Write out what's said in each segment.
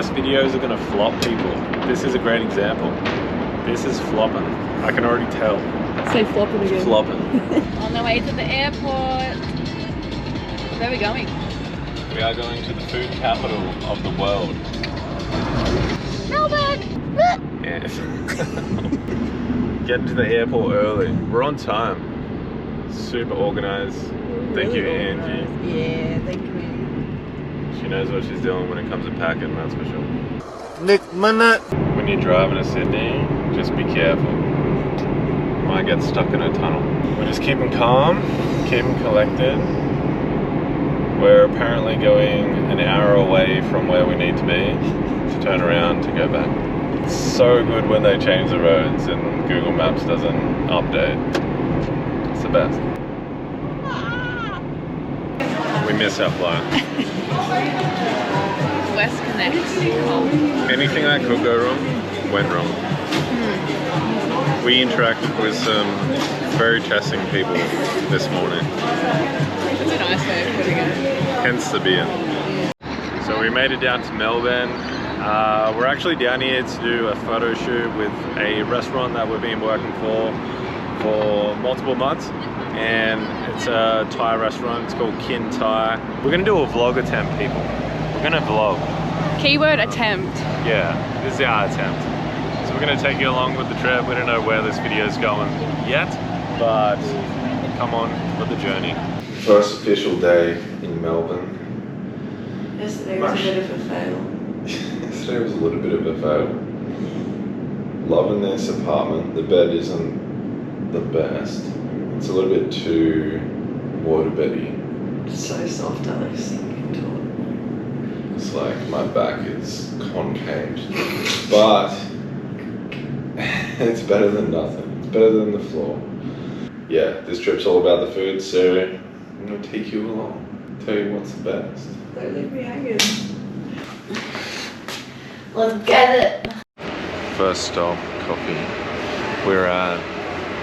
Most videos are gonna flop, people. This is a great example. This is flopping. I can already tell. Say flopping again. Flopping. On the way to the airport. Where are we going? We are going to the food capital of the world. Melbourne! Yes. Getting to the airport early. We're on time. Super organized. Thank you, Angie. Yeah, thank you. She knows what she's doing when it comes to packing, that's for sure. Nick minute. When you're driving to Sydney, just be careful. You might get stuck in a tunnel. We're just keeping calm, keeping collected. We're apparently going an hour away from where we need to be to turn around to go back. It's so good when they change the roads and Google Maps doesn't update. It's the best. We miss our flight. West Connect. Anything that could go wrong, went wrong. We interacted with some very testing people this morning. That's a nice way of putting it. Hence the beer. So we made it down to Melbourne. We're actually down here to do a photo shoot with a restaurant that we've been working for multiple months. And it's a Thai restaurant, it's called Kin Thai. We're gonna do a vlog attempt, people. We're gonna vlog. Keyword attempt. Yeah, this is our attempt. So we're gonna take you along with the trip. We don't know where this video is going yet, but come on with the journey. First official day in Melbourne. Yesterday was a bit of a fail. Yesterday was a little bit of a fail. Loving this apartment. The bed isn't the best. It's a little bit too waterbeddy. So soft, I like sinking to it. It's like my back is concaved. But it's better than nothing. It's better than the floor. Yeah, this trip's all about the food, so I'm gonna take you along. Tell you what's the best. Don't leave me hanging. Let's get it. First stop, coffee. We're at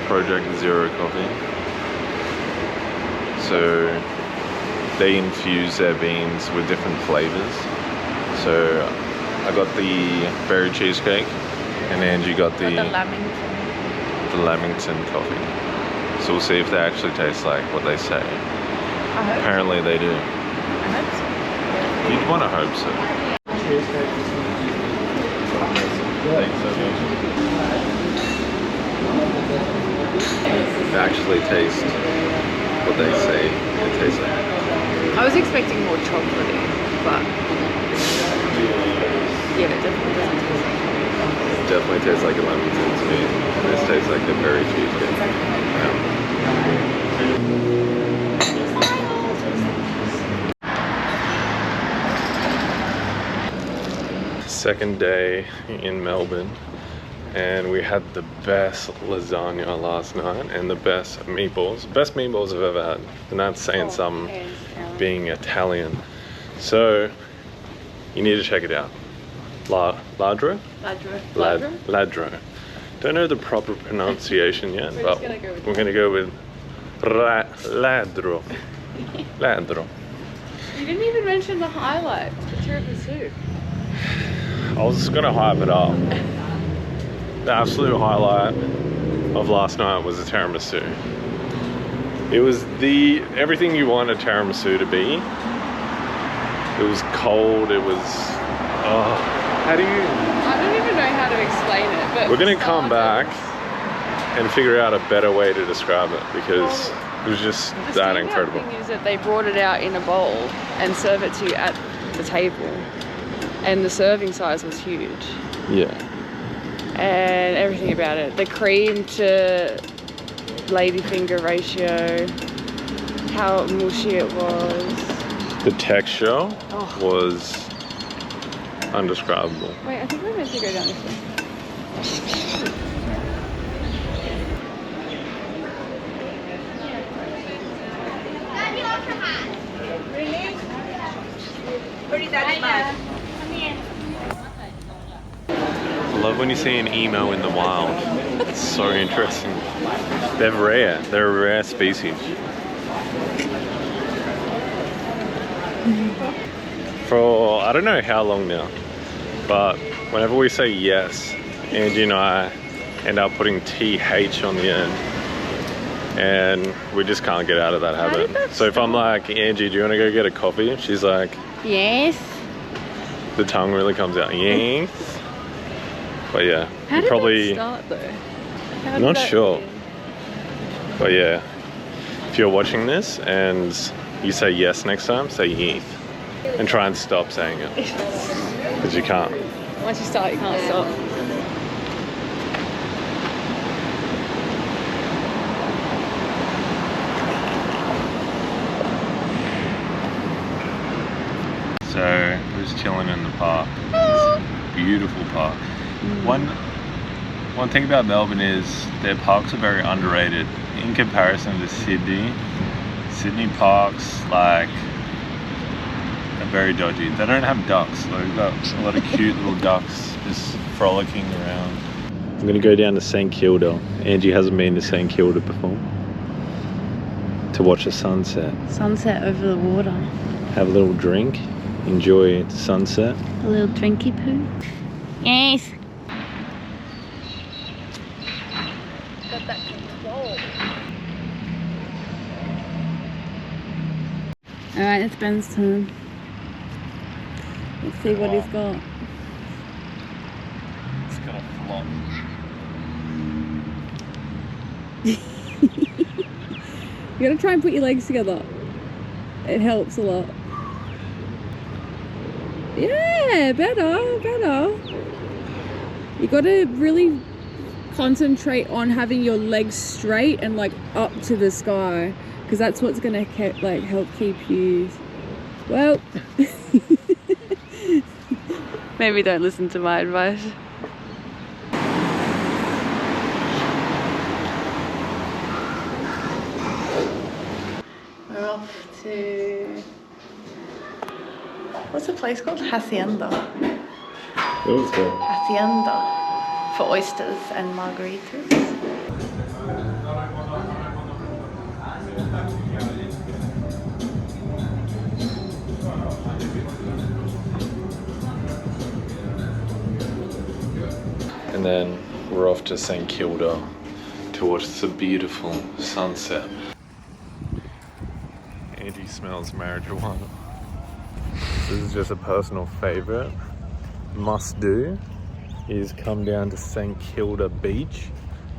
Project Zero Coffee. So they infuse their beans with different flavors. So I got the berry cheesecake and Angie got the Lamington coffee. So we'll see if they actually taste like what they say. Apparently they do. I hope so. You'd want to hope so. Thanks so much. They actually taste what they say it tastes like. I was expecting more chocolatey, but yeah, it definitely doesn't taste like it. It definitely tastes like a Lamington to me. And this tastes like a berry cheesecake. Second day in Melbourne, and we had the best lasagna last night and the best meatballs. Best meatballs I've ever had, and that's saying something, being Italian. So you need to check it out. Ladro? Ladro. Don't know the proper pronunciation yet, but we're gonna go with Ladro. Ladro. You didn't even mention the highlight, the tiramisu. I was just gonna hype it up. The absolute highlight of last night was the tiramisu. It was everything you want a tiramisu to be. It was cold, it was, how do you? I don't even know how to explain it, but We're gonna come back and figure out a better way to describe it because it was just that incredible. The thing is that they brought it out in a bowl and serve it to you at the table. And the serving size was huge. Yeah. And everything about it. The cream to ladyfinger ratio, how mushy it was. The texture was undescribable. Wait, I think we're meant to go down this way. I love when you see an emo in the wild. It's so interesting. They're rare. They're a rare species. For I don't know how long now, But whenever we say yes, Angie and I end up putting TH on the end. And we just can't get out of that habit. So if I'm like, Angie, do you want to go get a coffee? She's like, yes. The tongue really comes out. Yes. But yeah, How did probably that start though? I'm not sure. But yeah, if you're watching this and you say yes next time, say yes. And try and stop saying it. Because you can't. Once you start, you can't stop. So we're just chilling in the park. It's a beautiful park. One thing about Melbourne is their parks are very underrated in comparison to Sydney. Sydney parks like are very dodgy. They don't have ducks. They've got a lot of cute little ducks just frolicking around. I'm gonna go down to Saint Kilda. Angie hasn't been to Saint Kilda before. To watch the sunset. Sunset over the water. Have a little drink. Enjoy the sunset. A little drinky poo. Yes. Got that control. Alright, it's Ben's turn. Let's see what he's got. It's gonna flop. You gotta try and put your legs together. It helps a lot. Yeah, better. You gotta really concentrate on having your legs straight and like up to the sky, because that's what's gonna help keep you well. Maybe don't listen to my advice. We're off to, what's the place called? Hacienda. Hacienda for oysters and margaritas. And then we're off to Saint Kilda to watch the beautiful sunset. Angie smells marijuana. This is just a personal favorite. Must do is come down to Saint Kilda Beach,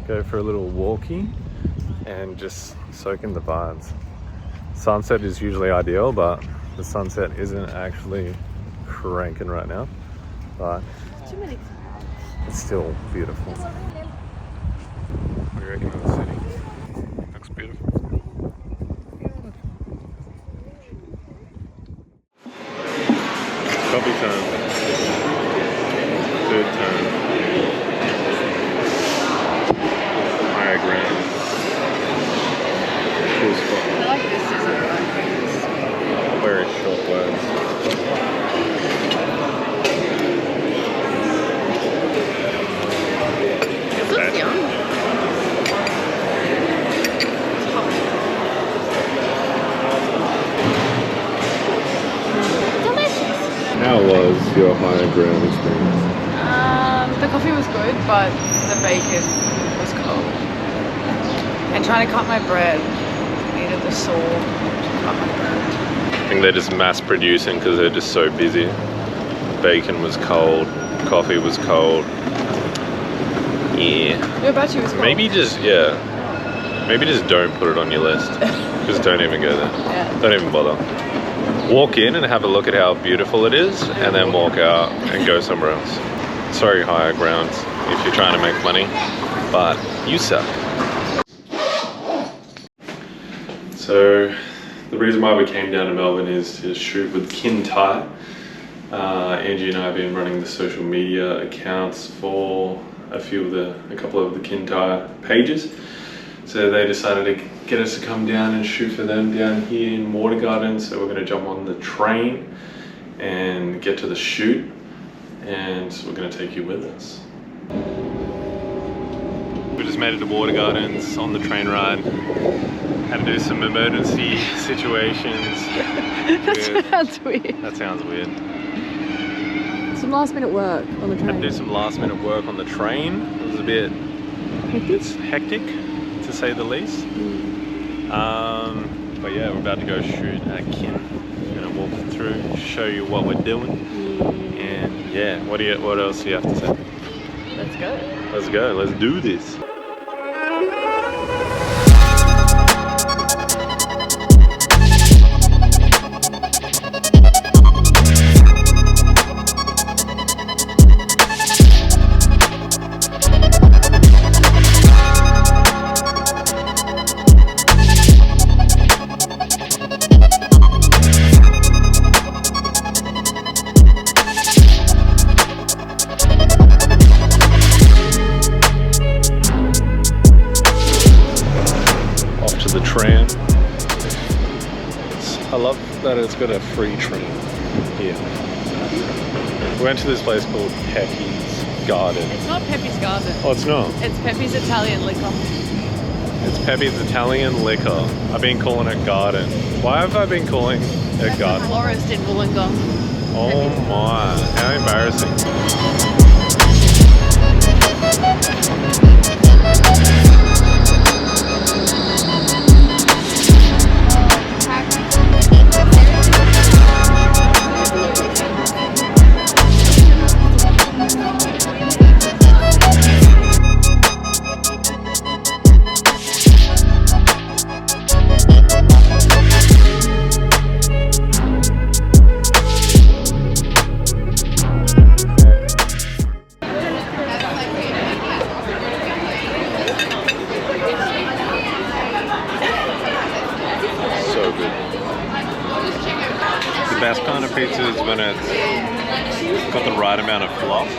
go for a little walkie and just soak in the vibes. Sunset is usually ideal, but the sunset isn't actually cranking right now, but it's still beautiful. What do you reckon of the city? Looks beautiful. Coffee time. Third time. Higher ground. Cool spot. I like this scissor. Very short words. It looks young. How was your higher ground experience? The coffee was good, but the bacon was cold. And trying to cut my bread, needed the saw to cut my bread. I think they're just mass producing because they're just so busy. Bacon was cold, coffee was cold. Yeah. Your battery was cold. Maybe just don't put it on your list. Just don't even go there. Yeah. Don't even bother. Walk in and have a look at how beautiful it is, and then walk out and go somewhere else. Sorry, higher grounds, if you're trying to make money, but you suck. So the reason why we came down to Melbourne is to shoot with Kin Thai. Angie and I have been running the social media accounts for a couple of the Kin Thai pages. So they decided to get us to come down and shoot for them down here in Water Gardens. So we're going to jump on the train and get to the shoot, and we're going to take you with us. We just made it to Water Gardens on the train ride. Had to do some emergency situations. That sounds weird. That sounds weird. Some some last minute work on the Had to train. do some last minute work on the train. It was a bit hectic, to say the least. But yeah, we're about to go shoot at Kin. Gonna walk through, show you what we're doing, and yeah, what else do you have to say? Let's go. Let's go. Let's do this. The tram. I love that it's got a free tram here. We went to this place called Pepe's Garden. It's not Pepe's Garden. Oh, it's not? It's Pepe's Italian liquor. It's Pepe's Italian liquor. I've been calling it garden. Why have I been calling it garden? Florist in Wollongong. Oh my, how embarrassing. The best kind of pizza is when it's got the right amount of fluff,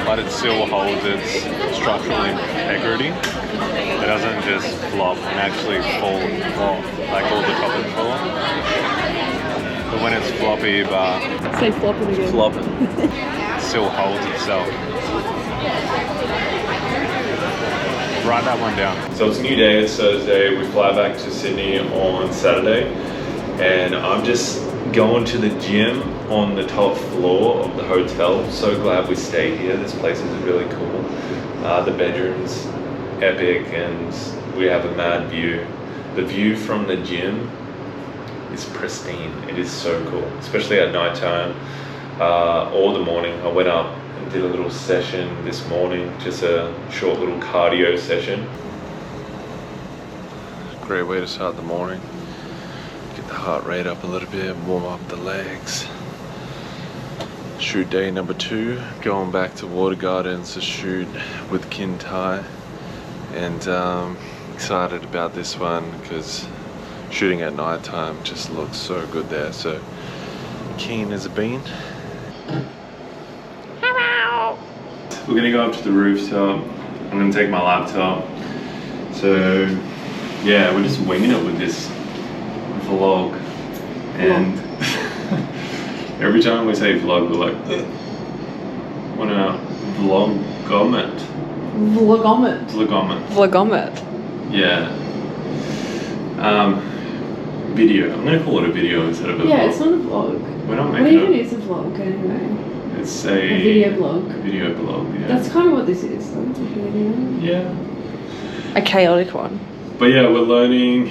but it still holds its structural integrity. It doesn't just flop and actually fall off, like all the toppings fall off. But when it's floppy, but Say flopping again. flopping, it still holds itself. Write that one down. So it's a new day, it's Thursday. We fly back to Sydney on Saturday. And I'm just going to the gym on the top floor of the hotel. So glad we stayed here. This place is really cool. The bedroom's epic and we have a mad view. The view from the gym is pristine. It is so cool, especially at night time or the morning. I went up and did a little session this morning, just a short little cardio session. Great way to start the morning. Get the heart rate up a little bit, warm up the legs. Shoot day number 2, going back to Water Gardens to shoot with Kin Tai. And excited about this one because shooting at night time just looks so good there. So keen as a bean. Hello. We're gonna go up to the rooftop. I'm gonna take my laptop. So yeah, we're just winging it with this vlog, and every time we say vlog, we're like, wanna vlogomit. Vlogomit. Yeah. Video. I'm gonna call it a video instead of a vlog. Yeah, it's not a vlog. We're not What making even it. is a vlog anyway? It's A video blog. A video blog. Yeah. That's kind of what this is, though. It's a video. Yeah. A chaotic one. But yeah, we're learning.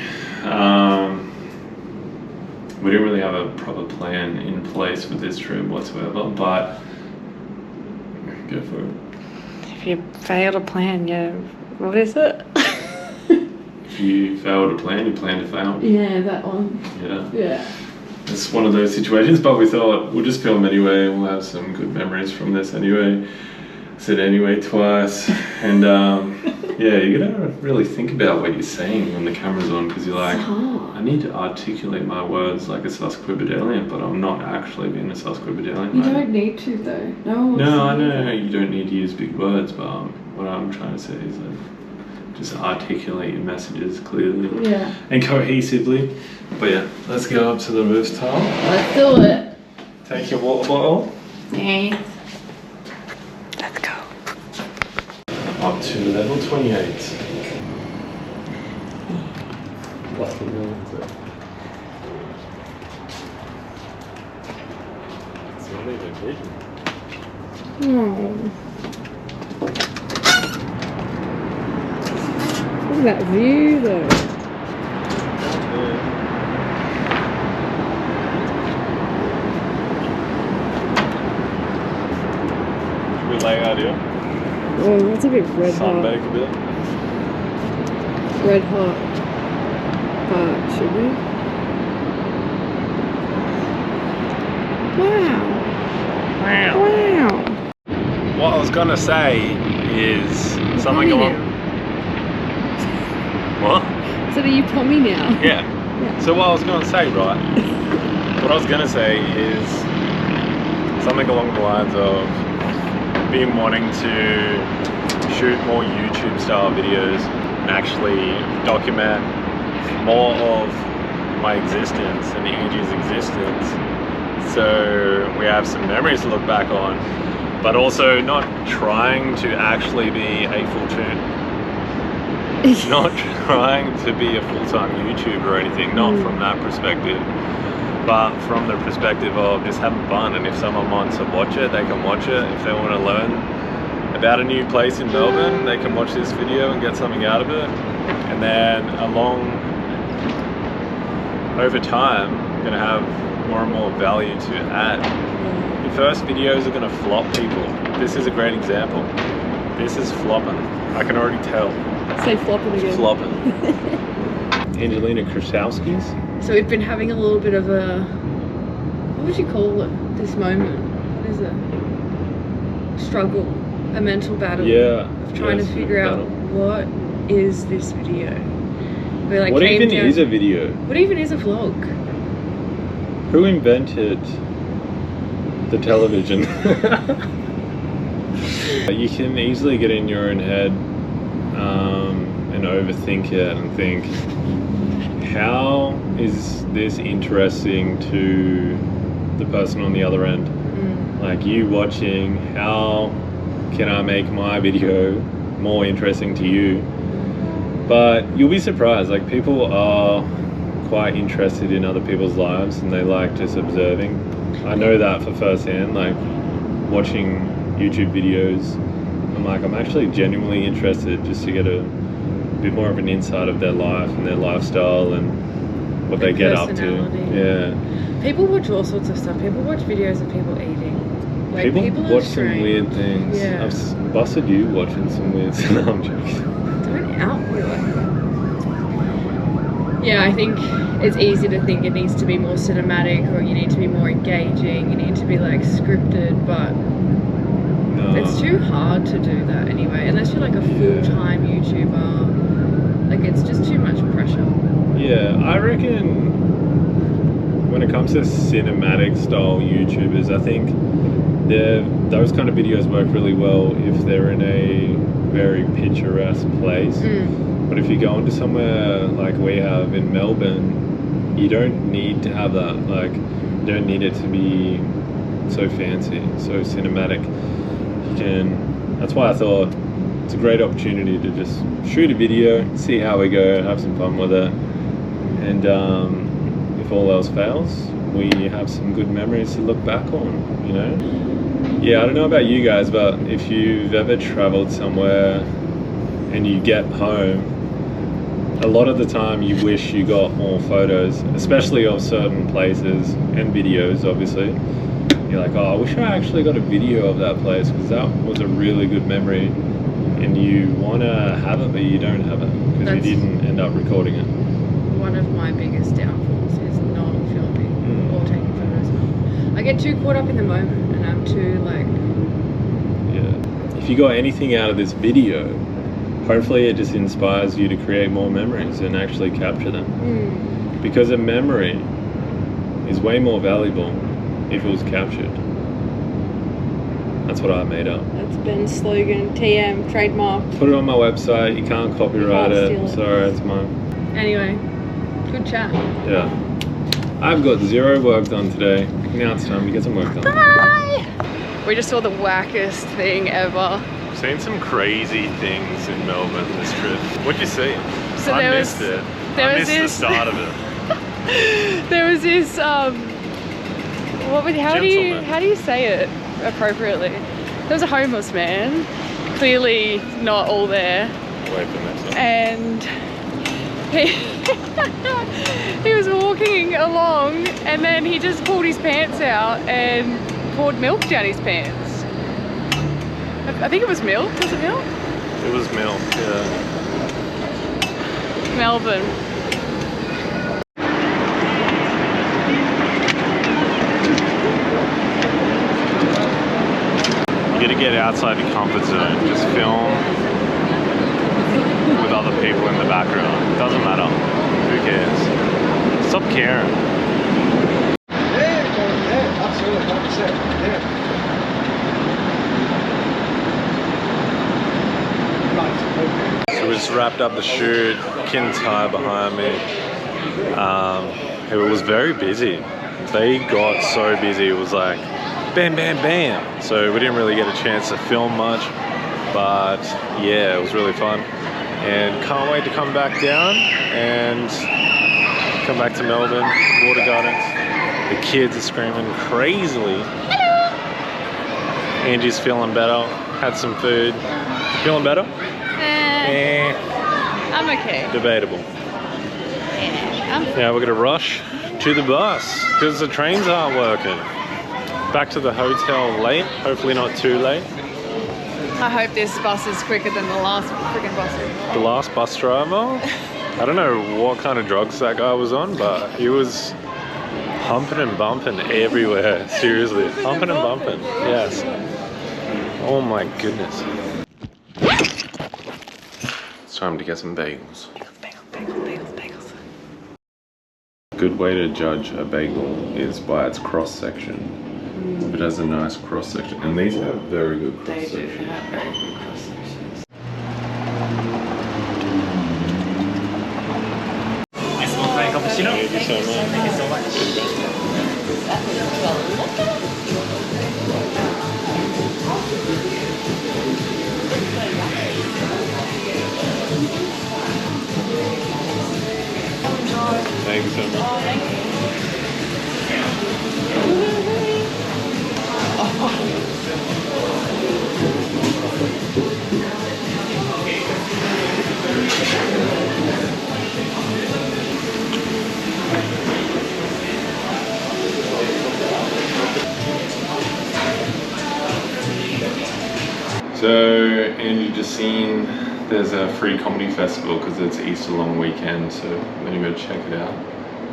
We don't really have a proper plan in place for this trip whatsoever, but go for it. If you fail to plan, what is it? If you fail to plan, you plan to fail. Yeah, that one. Yeah. Yeah. It's one of those situations, but we thought we'll just film anyway. We'll have some good memories from this anyway. I said anyway twice, and yeah, you gotta really think about what you're saying when the camera's on, because you're like, I need to articulate my words like a Susquehannock, but I'm not actually being a Susquehannock. You don't need to, though. No, I know you don't need to use big words, but what I'm trying to say is like, just articulate your messages clearly and cohesively. But yeah, let's go up to the rooftop. Let's do it. Take your water bottle. Yeah. Let's go. Up to level 28. Lucky me. not even hidden. Oh. Look at that view though. Should we lay out here? Oh, that's a bit red hot. Sunbake a bit. Red hot. Should we? Wow. Wow. What I was gonna say is something along. What? So are you Tommy now? Yeah. So what I was gonna say, right? What I was gonna say is something along the lines of been wanting to shoot more YouTube style videos and actually document more of my existence and Angie's existence, so we have some memories to look back on, but also not trying to actually be a full tune, not trying to be a full-time YouTuber or anything, not from that perspective, but from the perspective of just having fun. And if someone wants to watch it, they can watch it. If they want to learn about a new place in Melbourne, they can watch this video and get something out of it. And then over time, I'm gonna have more and more value to add. Your first videos are gonna flop, people. This is a great example. This is flopping. I can already tell. Say flopping again. Flopping. Angelina Krasowski's. So we've been having a little bit of a, what would you call it, this moment? There's a struggle, a mental battle. Yeah. Of trying to figure out what is this video. We like what even is a video? What even is a vlog? Who invented the television? You can easily get in your own head and overthink it and think, how is this interesting to the person on the other end? Like you watching, how can I make my video more interesting to you? But you'll be surprised, like people are quite interested in other people's lives and they like just observing. I know that for firsthand, like watching YouTube videos, I'm actually genuinely interested just to get a bit more of an insight of their life and their lifestyle and what they get up to. Yeah. People watch all sorts of stuff. People watch videos of people eating. Like, people watch some weird things. Yeah. I've busted you watching some weird stuff. No, I'm joking. Don't outdo it. Yeah, I think it's easy to think it needs to be more cinematic, or you need to be more engaging, you need to be like scripted, but it's too hard to do that anyway, unless you're like a full-time YouTuber. Like it's just too much pressure. Yeah, I reckon when it comes to cinematic style YouTubers, I think those kind of videos work really well if they're in a very picturesque place. But if you go into somewhere like we have in Melbourne, you don't need to have that. Like, you don't need it to be so fancy, so cinematic. You can. That's why I thought it's a great opportunity to just shoot a video, see how we go, have some fun with it, and if all else fails, we have some good memories to look back on. You know. Yeah, I don't know about you guys, but if you've ever traveled somewhere and you get home, a lot of the time you wish you got more photos, especially of certain places and videos, obviously. You're like, oh, I wish I actually got a video of that place because that was a really good memory, and you want to have it, but you don't have it because you didn't end up recording it. One of my biggest downfalls is not filming or taking photos. I get too caught up in the moment and I'm too like... Yeah. If you got anything out of this video, hopefully it just inspires you to create more memories and actually capture them. Because a memory is way more valuable if it was captured. That's what I made up. That's Ben's slogan, TM, trademark. Put it on my website, you can't copyright it. Sorry, it's mine. Anyway, good chat. Yeah. I've got 0 work done today. Now it's time to get some work done. Bye! We just saw the wackest thing ever. Seen some crazy things in Melbourne this trip. What'd you see? So I missed the start of it. There was this What would, Gentleman. how do you say it appropriately? There was a homeless man, clearly not all there. Away from that side. And he was walking along and then he just pulled his pants out and poured milk down his pants. I think it was milk. Was it milk? It was milk, yeah. Melbourne. You gotta get outside your comfort zone. Just film with other people in the background. Doesn't matter. Who cares? Stop caring. Yeah, absolutely, 100%. Yeah. So we just wrapped up the shoot. Kin's High behind me. It was very busy. They got so busy. It was like bam, bam, bam. So we didn't really get a chance to film much, but yeah, it was really fun. And can't wait to come back down and come back to Melbourne, Water Gardens. The kids are screaming crazily. Angie's feeling better. Had some food. Feeling better? I'm okay. Debatable. Yeah, we're gonna rush to the bus because the trains aren't working. Back to the hotel late, hopefully not too late. I hope this bus is quicker than the last freaking bus. The last bus driver, I don't know what kind of drugs that guy was on, but he was humping and bumping everywhere. Seriously, humping and bumping. Yes. Oh my goodness. It's time to get some bagels. Bagels. A good way to judge a bagel is by its cross section. If it has a nice cross section, and these have very good cross section. have very good cross sections. Thank you so much. Thank you so much. Thank you so much. So, and you just seen there's a free comedy festival because it's Easter long weekend, so I'm gonna go check it out,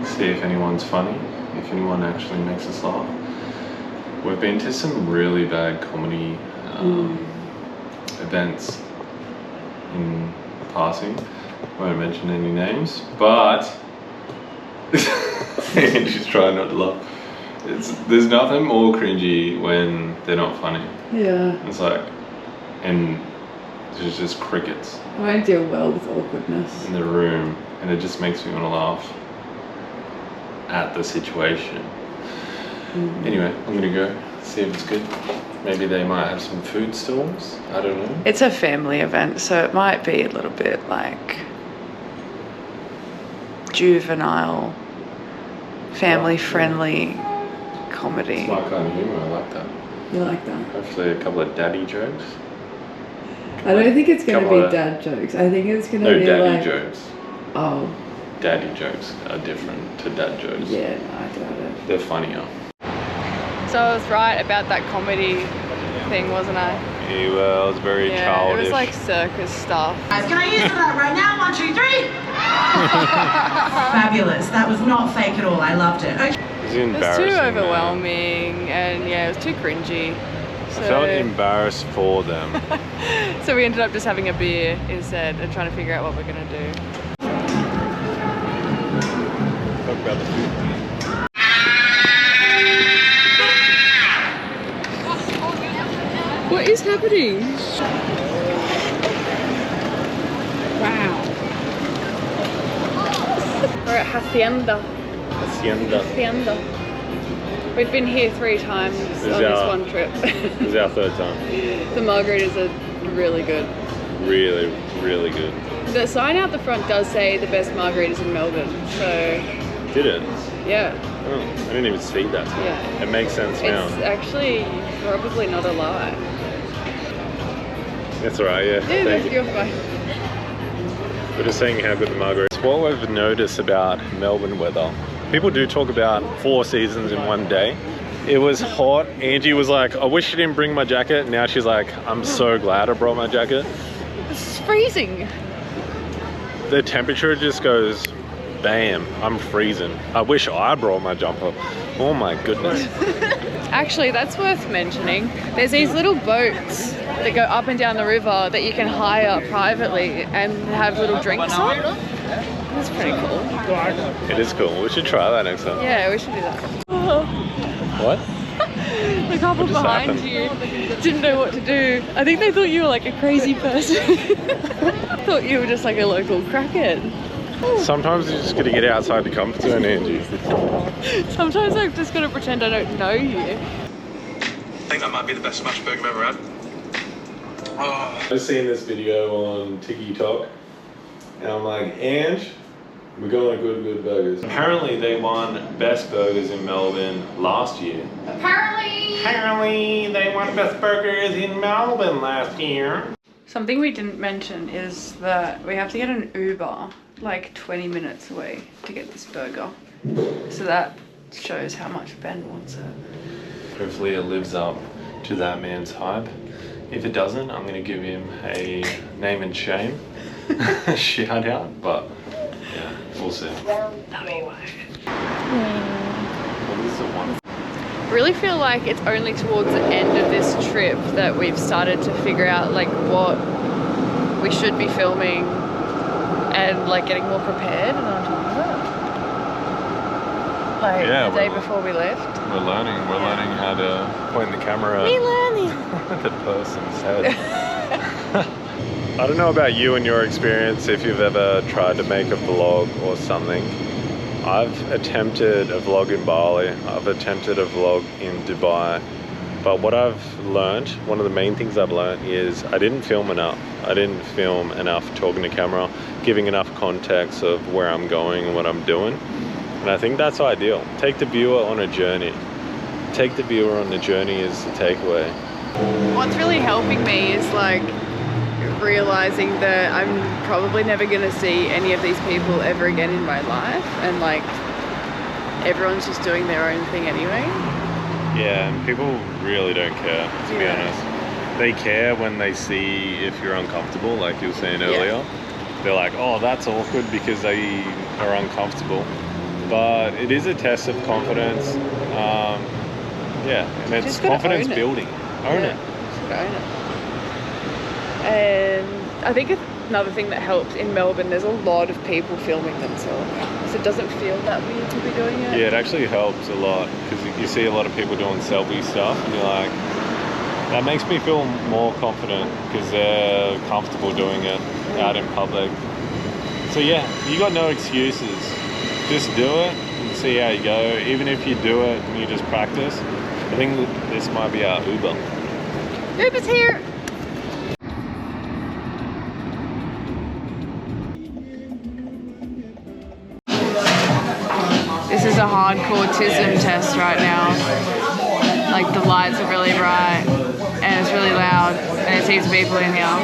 see if anyone's funny, if anyone actually makes us laugh. We've been to some really bad comedy events in passing. Won't mention any names, but she's trying not to laugh. There's nothing more cringy when they're not funny. Yeah. It's like, and there's just crickets I don't deal well with awkwardness. in the room, and it just makes me want to laugh at the situation. Anyway, I'm gonna go see if it's good. Maybe they might have some food stalls. I don't know. It's a family event, so it might be a little bit like juvenile, family-friendly comedy. It's my kind of humor. I like that. You like that? Hopefully, a couple of daddy jokes. I don't think it's going to Couple be of- dad jokes. I think it's going to No, be daddy like... jokes. Oh, Daddy jokes are different to dad jokes. yeah, no, I doubt it. They're funnier. So I was right about that comedy thing, wasn't I? Yeah, well, it's very childish. It was like circus stuff. Guys, can I use that right now? 1, 2, 3. Fabulous. That was not fake at all. I loved it. Okay. It's It was embarrassing. too man. overwhelming, and yeah, it was too cringy. So, I felt embarrassed for them. so we ended up just having a beer instead and trying to figure out what we're gonna do. Talk about the food. What is happening? Wow. We're at Hacienda. Hacienda. We've been here 3 times This on is this our- one trip. This is our third time. The margaritas are really good. Really, really good. The sign out the front does say the best margaritas in Melbourne, so Did it? Yeah. Oh, I didn't even see that. Yeah. It makes sense now. It's actually probably not a lie. That's alright, yeah. Yeah, Thank you. you're fine. We're just saying how good the margarita is. What we've noticed about Melbourne weather, people do talk about 4 seasons in one day. It was hot. Angie was like, I wish you didn't bring my jacket. Now she's like, I'm so glad I brought my jacket. It's freezing. The temperature just goes, bam, I'm freezing. I wish I brought my jumper. Oh my goodness. Actually, that's worth mentioning. There's these little boats that go up and down the river that you can hire privately and have little drinks on. That's pretty cool. It is cool. We should try that next time. Yeah, we should do that. What? The couple What just behind happened? you didn't know what to do. I think they thought you were like a crazy person. Thought you were just like a local crackhead. Sometimes you just gotta get outside the comfort zone, Angie. Sometimes I've just got to pretend I don't know you. I think that might be the best smash burger I've ever had. Oh. I've seen this video on TikTok, and I'm like, Ange, we're going to Good Burgers. Apparently they won Best Burgers in Melbourne last year. Apparently they won Best Burgers in Melbourne last year. Something we didn't mention is that we have to get an Uber like 20 minutes away to get this burger. So that shows how much Ben wants it. Hopefully it lives up to that man's hype. If it doesn't, I'm gonna give him a name and shame shout out, but yeah, we'll see. No, he won't. What is the one? Really feel like it's only towards the end of this trip that we've started to figure out like what we should be filming and like getting more prepared and on top of it. Like the day before we left. We're learning how to point the camera at the person's head. I don't know about you and your experience, if you've ever tried to make a vlog or something. I've attempted a vlog in Bali, I've attempted a vlog in Dubai, but what I've learned, one of the main things I've learned is I didn't film enough. I didn't film enough talking to camera, giving enough context of where I'm going and what I'm doing. And I think that's ideal. Take the viewer on a journey. Take the viewer on the journey is the takeaway. What's really helping me is like realizing that I'm probably never gonna see any of these people ever again in my life, and like everyone's just doing their own thing anyway. Yeah, and people really don't care, to be honest. They care when they see if you're uncomfortable, like you were saying earlier. They're like, oh, that's awkward because they are uncomfortable. But it is a test of confidence. Yeah, and it's confidence building. Own it. Own it. And I think another thing that helps in Melbourne, there's a lot of people filming themselves, so it doesn't feel that weird to be doing it. Yeah, it actually helps a lot because you see a lot of people doing selfie stuff, and you're like, that makes me feel more confident because they're comfortable doing it out in public. So yeah, you got no excuses. Just do it and see how you go. Even if you do it and you just practice, I think this might be our Uber. Uber's here. This is a hardcore TISM test right now. Like the lights are really bright and it's really loud and there's heaps of people in here.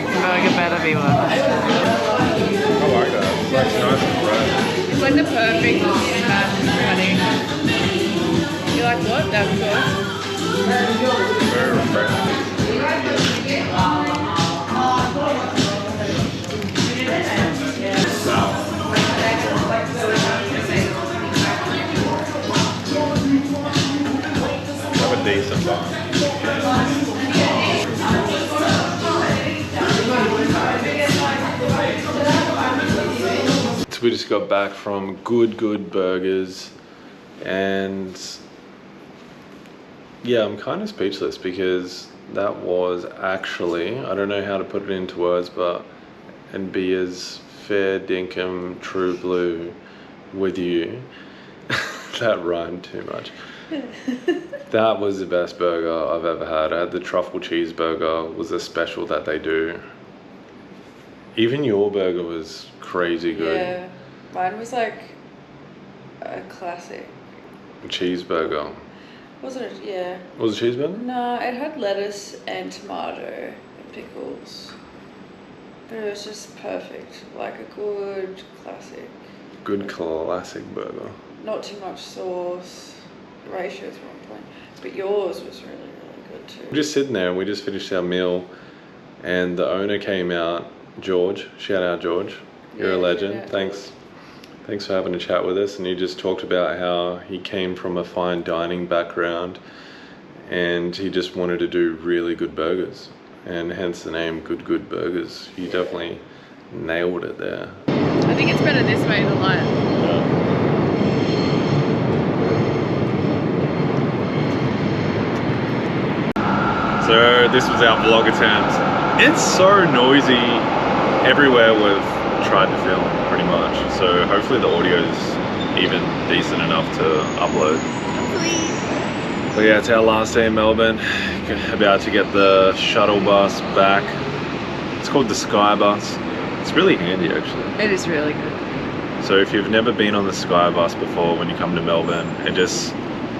The burger better be worth it. I like that. It's like nice and bright. It's like the perfect match, honey. You like what? That's good. Very refreshing. Have a decent bar. So we just got back from Good Burgers, and yeah, I'm kind of speechless because that was actually, I don't know how to put it into words, but and be as fair dinkum true blue with you. That rhymed too much. That was the best burger I've ever had. I had the truffle cheeseburger, was a special that they do. Even your burger was crazy good. Yeah, mine was like a classic. Cheeseburger. Wasn't it? Yeah. Was it cheeseburger? No, it had lettuce and tomato and pickles. But it was just perfect. Like a good classic. Good classic burger. Not too much sauce. The ratio is 1 point. But yours was really, really good too. We're just sitting there and we just finished our meal and the owner came out, George. Shout out, George. You're a legend. Thanks for having a chat with us. And he just talked about how he came from a fine dining background and he just wanted to do really good burgers. And hence the name Good Burgers. He definitely nailed it there. I think it's better this way, the light. So this was our vlog attempt. It's so noisy everywhere we've tried to film, pretty much. So hopefully the audio is even decent enough to upload. But yeah, it's our last day in Melbourne. About to get the shuttle bus back. It's called the Sky Bus. It's really handy actually. It is really good. So if you've never been on the Sky Bus before, when you come to Melbourne, it just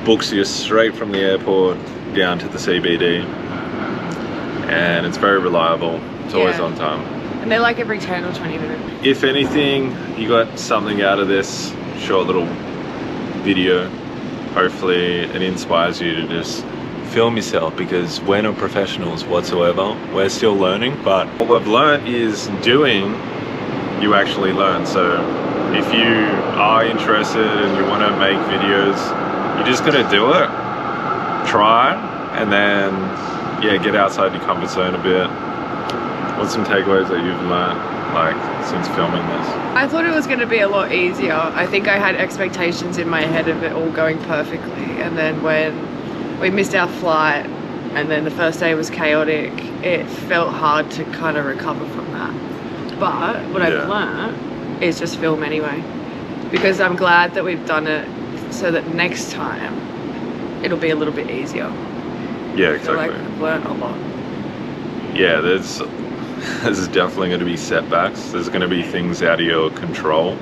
books you straight from the airport down to the CBD. And it's very reliable. It's always on time. And they're like every 10 or 20 minutes. If anything, you got something out of this short little video. Hopefully it inspires you to just film yourself, because we're not professionals whatsoever. We're still learning, but what we've learned is doing, you actually learn. So if you are interested and you want to make videos, you're just gonna do it, try, and then yeah, get outside your comfort zone a bit. What's some takeaways that you've learned, like, since filming this? I thought it was going to be a lot easier. I think I had expectations in my head of it all going perfectly, and then when we missed our flight and then the first day was chaotic, it felt hard to kind of recover from that. But what I've learned is just film anyway, because I'm glad that we've done it so that next time it'll be a little bit easier. Yeah, exactly. I feel like I've learned a lot. Yeah, there's definitely going to be setbacks. There's going to be things out of your control.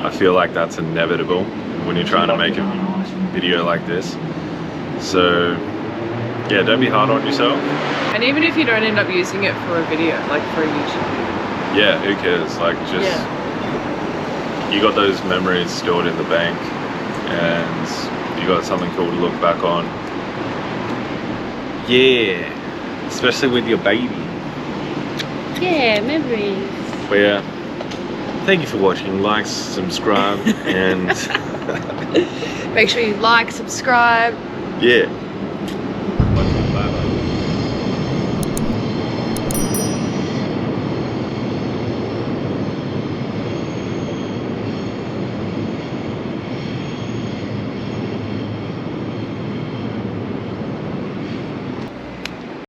I feel like that's inevitable when you're trying to make a video like this. So yeah, don't be hard on yourself. And even if you don't end up using it for a video, like for a YouTube video. Yeah, who cares? Like, just you got those memories stored in the bank and you got something cool to look back on. Yeah, especially with your baby. Yeah, memories. But yeah, thank you for watching. Like, subscribe, and make sure you like, subscribe. Yeah.